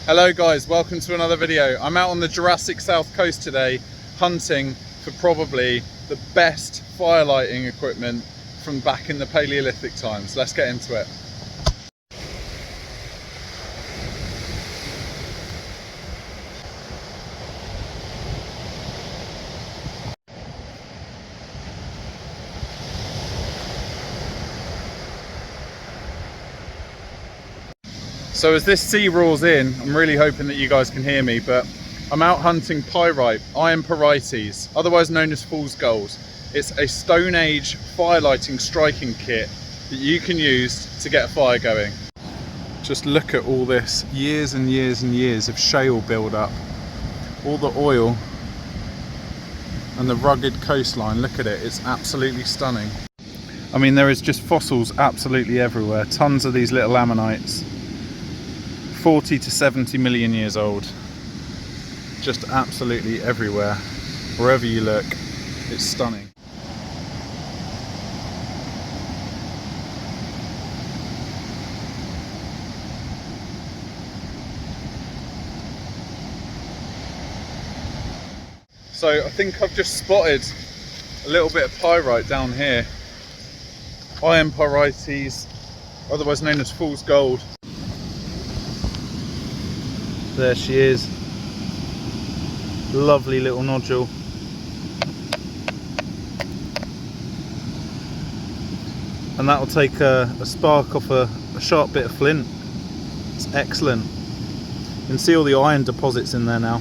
Hello guys, welcome to another video. I'm out on the Jurassic South Coast today hunting for probably the best firelighting equipment from back in the Paleolithic times. Let's get into it. So as this sea roars in, I'm really hoping that you guys can hear me, but I'm out hunting pyrite, iron pyrites, otherwise known as fool's gold. It's a Stone Age firelighting striking kit that you can use to get a fire going. Just look at all this, years and years and years of shale build up. All the oil and the rugged coastline, look at it, it's absolutely stunning. I mean, there is just fossils absolutely everywhere, tons of these little ammonites. 40 to 70 million years old, just absolutely everywhere. Wherever you look, it's stunning. So I think I've just spotted a little bit of pyrite down here. Iron pyrites, otherwise known as fool's gold. There she is, lovely little nodule. And that will take a spark off a sharp bit of flint. It's excellent. You can see all the iron deposits in there now.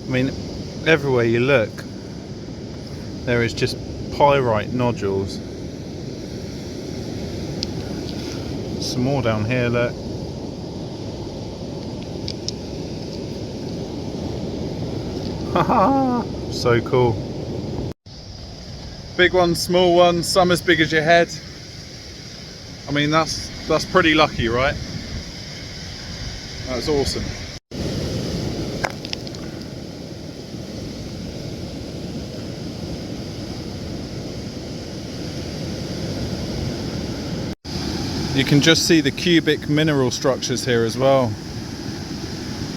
I mean, everywhere you look, there is just pyrite nodules. Some more down here, look. Haha, so cool. Big ones, small ones, some as big as your head. I mean, that's pretty lucky, right? That's awesome. You can just see the cubic mineral structures here as well.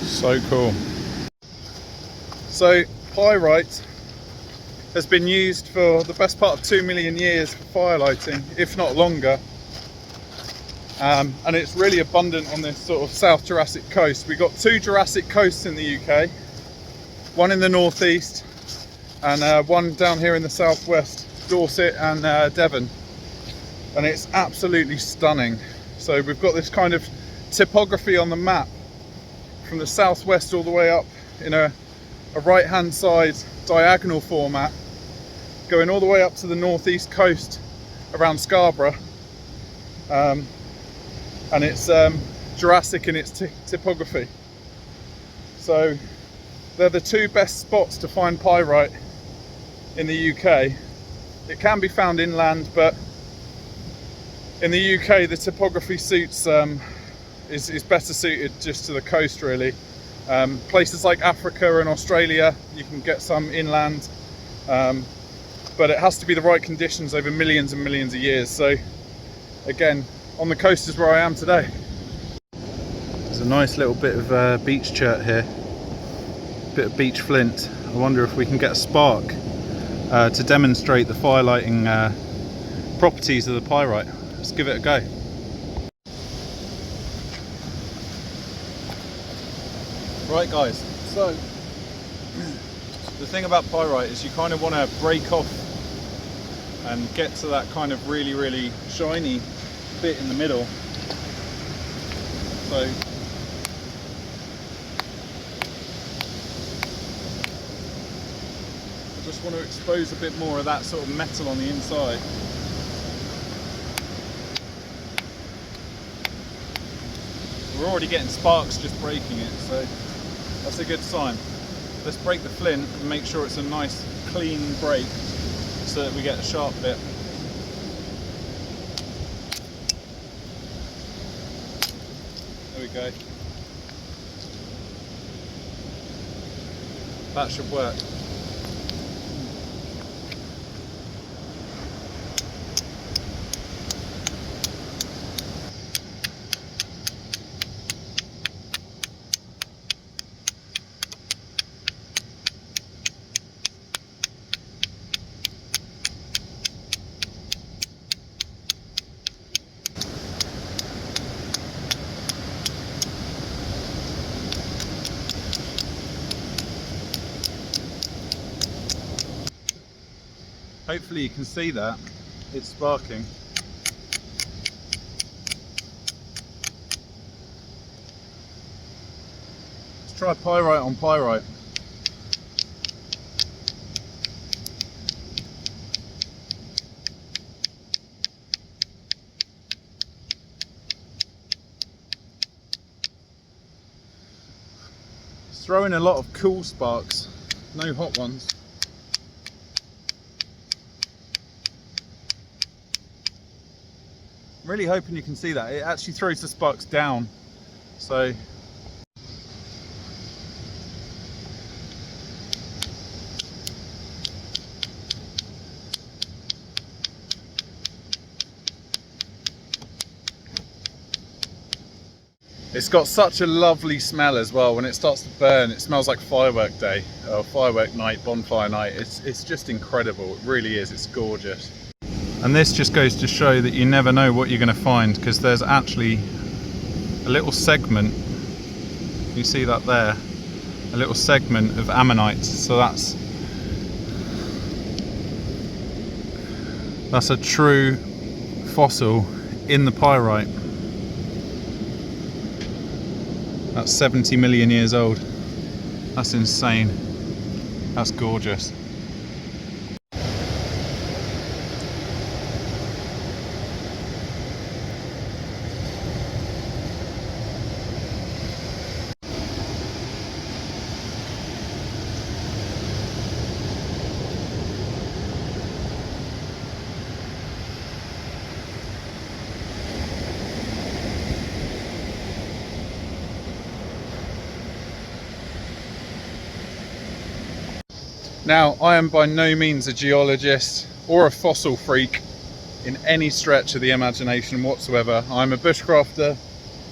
So cool. So pyrite has been used for the best part of 2 million years for firelighting, if not longer. And it's really abundant on this sort of South Jurassic coast. We've got two Jurassic coasts in the UK, one in the northeast and one down here in the southwest, Dorset and Devon. And it's absolutely stunning. So we've got this kind of topography on the map from the southwest all the way up in a right hand side diagonal format, going all the way up to the northeast coast around Scarborough, and it's Jurassic in its topography. So they're the two best spots to find pyrite in the UK. It can be found inland, but in the UK, the topography suits is better suited just to the coast, really. Places like Africa and Australia, you can get some inland, but it has to be the right conditions over millions and millions of years. So, again, on the coast is where I am today. There's a nice little bit of beach chert here, bit of beach flint. I wonder if we can get a spark to demonstrate the firelighting properties of the pyrite. Let's give it a go. Right guys, so the thing about pyrite is you kind of want to break off and get to that kind of really shiny bit in the middle. So I just want to expose a bit more of that sort of metal on the inside. We're already getting sparks just breaking it, so that's a good sign. Let's break the flint and make sure it's a nice clean break so that we get a sharp bit. There we go. That should work. Hopefully you can see that. It's sparking. Let's try pyrite on pyrite. It's throwing a lot of cool sparks, no hot ones. I'm really hoping you can see that. It actually throws the sparks down. So it's got such a lovely smell as well. When it starts to burn, it smells like firework day or firework night, bonfire night. It's just incredible. It really is. It's gorgeous. And this just goes to show that you never know what you're going to find, because there's actually a little segment, you see that there, a little segment of ammonite. So that's a true fossil in the pyrite. That's 70 million years old. That's insane. That's gorgeous. Now, I am by no means a geologist or a fossil freak in any stretch of the imagination whatsoever. I'm a bushcrafter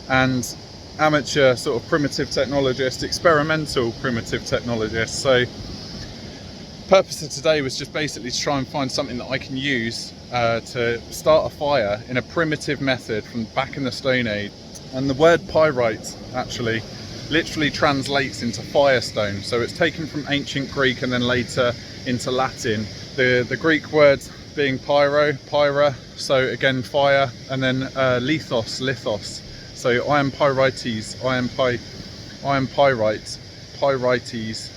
and amateur sort of primitive technologist, experimental primitive technologist. So the purpose of today was just basically to try and find something that I can use to start a fire in a primitive method from back in the Stone Age. And the word pyrite actually literally translates into firestone. So it's taken from ancient Greek and then later into Latin. The Greek word being pyro, pyra, so again fire, and then lithos, lithos. So I am Pyrites, I am pyrite, Pyrites.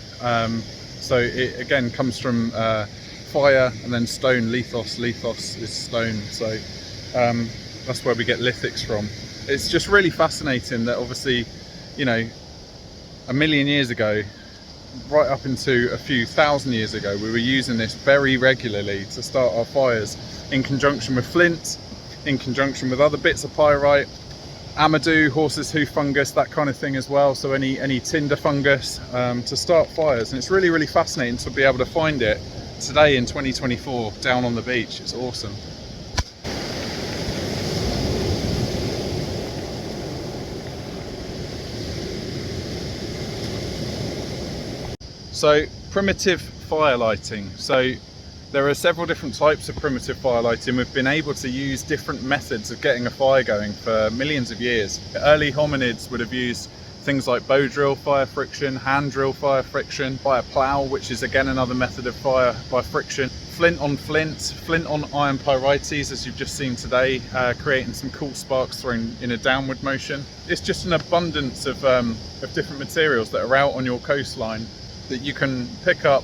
So it again comes from fire and then stone, lithos, lithos is stone. So that's where we get lithics from. It's just really fascinating that obviously, you know, a million years ago, right up into a few thousand years ago, we were using this very regularly to start our fires in conjunction with flint, in conjunction with other bits of pyrite, amadou, horse's hoof fungus, that kind of thing as well. So any tinder fungus to start fires. And it's really, really fascinating to be able to find it today in 2024 down on the beach. It's awesome. So primitive firelighting. So there are several different types of primitive firelighting. We've been able to use different methods of getting a fire going for millions of years. Early hominids would have used things like bow drill fire friction, hand drill fire friction, fire plough, which is again another method of fire by friction, flint on iron pyrites, as you've just seen today, creating some cool sparks thrown in a downward motion. It's just an abundance of different materials that are out on your coastline that you can pick up,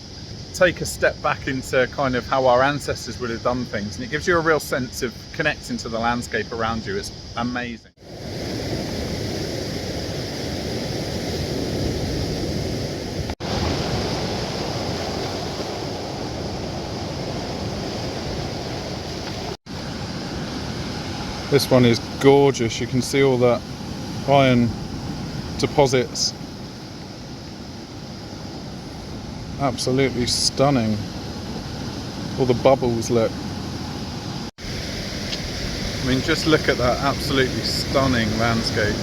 take a step back into kind of how our ancestors would have done things, and it gives you a real sense of connecting to the landscape around you. It's amazing. This one is gorgeous. You can see all that iron deposits. Absolutely stunning. All the bubbles, look. I mean, just look at that absolutely stunning landscape.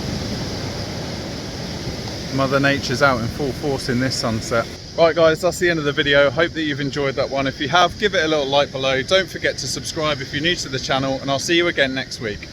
Mother Nature's out in full force in this sunset. Right guys, that's the end of the video. Hope that you've enjoyed that one. If you have, give it a little like below. Don't forget to subscribe if you're new to the channel, and I'll see you again next week.